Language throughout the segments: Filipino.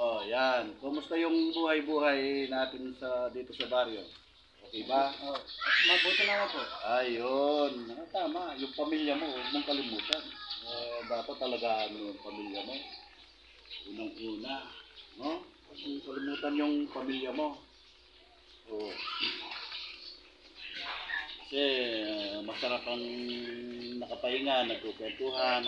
Oh, yan. Kumusta yung buhay-buhay natin dito sa baryo? Okay ba? Oh, mabuti naman po. Ayun. Tama. Yung pamilya mo, huwag mong kalimutan. Dapat talagaan mo yung pamilya mo. Unang-una. No? Huwag mong kalimutan yung pamilya mo. Oh. Kasi masarap ang nakapahinga, nagkukwentuhan.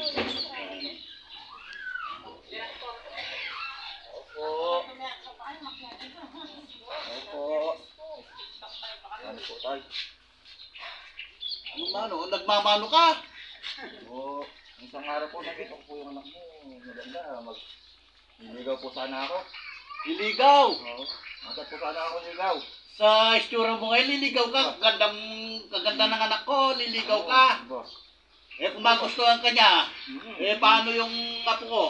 Opo. Opo. Ano po tayo? Ano mano? Nagmamano ka? Oo. Isang araw po nakita ko po yung anak mo. Maganda. Niligaw po sana ako. Liligaw! Oo. Matat po sana ako niligaw. Sa istura mo ngayon, liligaw ka. Kaganda ng anak ko, liligaw ka. Diba? Kung magustuhan ka niya, paano yung apo ko?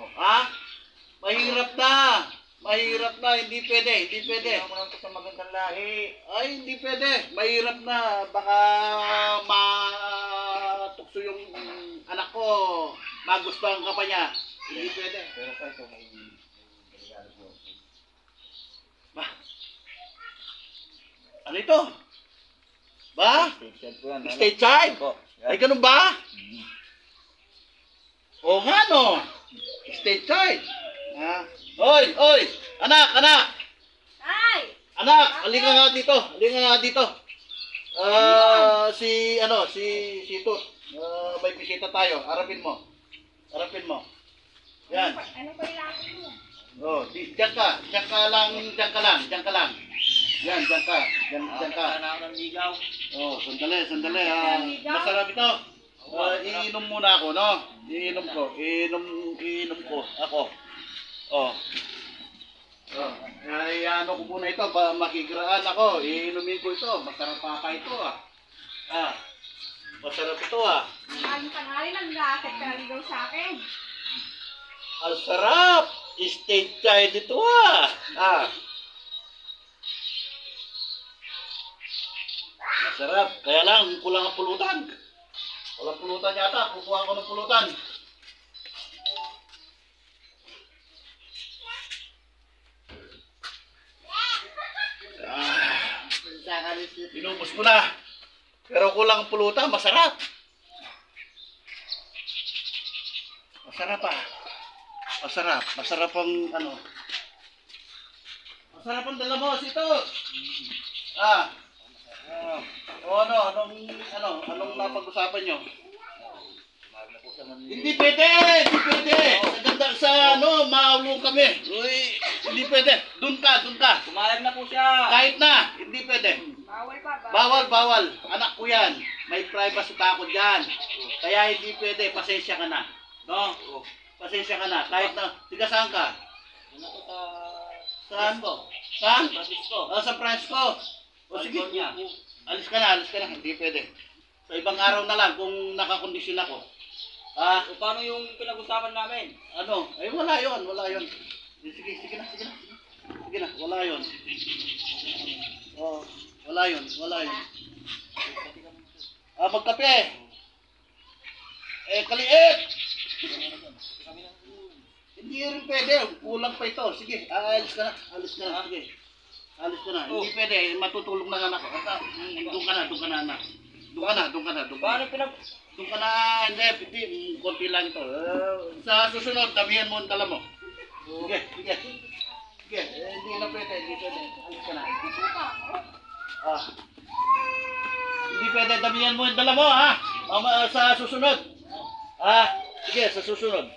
Oh. Ha? Mahirap na. Mahirap na. Hindi pwede. Hindi pwede. Hindi ako lang po sa magandang lahi. Ay, hindi pwede. Mahirap na. Baka matukso yung anak ko. Magustuhan ka pa niya. Hindi pwede. Pero sa ito, may regalo po. Ba? Ano ito? Ba? State po yan. State child? Po. Ay, ganun ba? O nga no. State child. Ha? Oy, oy! Anak, anak! Ay! Anak, halika nga dito. Halika nga dito. Si Tut. May bisita tayo. Harapin mo. Harapin mo. Yan. Ano pa ilapin mo? Oh, diyan ka. Diyan ka lang. Diyan ka lang. Yan, diyan ka. Diyan ka. Sana ako ng ligaw. Oh, sandali. Masarap ito. Iinom muna ako, no? Iinom ko. Ako. Oh. Ano ko muna ito, makikiraan ako. Iinumin ko ito. Masarap pa ito, ah. Masarap ito, Tanghali nag-racket ka ligaw sa akin. Ang sarap! State child ito, Masarap. Kaya lang, kulang ang pulutan. Walang pulutan yata. Kukuha ko ng pulutan. Inubos ko na. Pero kulang ang pulutan. Masarap. Masarap, Masarap. Masarap ang Masarap ang dalamos ito. Anong napag-usapan nyo? Hindi pwede! Maulong kami. Uy, hindi pwede. Doon ka. Kumalag na po siya. Kahit na, hindi pwede. Bawal pa. Bawal. Anak ko yan. May privacy pa ako dyan. Kaya hindi pwede. Pasensya ka na. No? Pasensya ka na. Kahit na, tiga saan ka? Ano ko Saan? Saan? Francisco. Sa Francisco. O sige. Alis ka na. Hindi pwede. Sa ibang araw na lang kung nakakondisyon ako. O paano yung pinag-usapan namin? Ay wala yon. Sige na. Wala yon. Wala yon. Magkape. Kaliit. Hindi rin pwede. Kulang pa ito. Sige, alis ka na. Sige. Alis ka na. Hindi pwede. Matutulog na anak. Doon ka na, anak. Doon ka na. Paano Doon ka na. Hindi. Konti lang ito. Sa susunod, damihan mo ang dala mo. Sige. Hindi na pwede. Alis ka na. Hindi pwede. Damihan mo ang dala mo, ha? Sa susunod. Sige, sa susunod.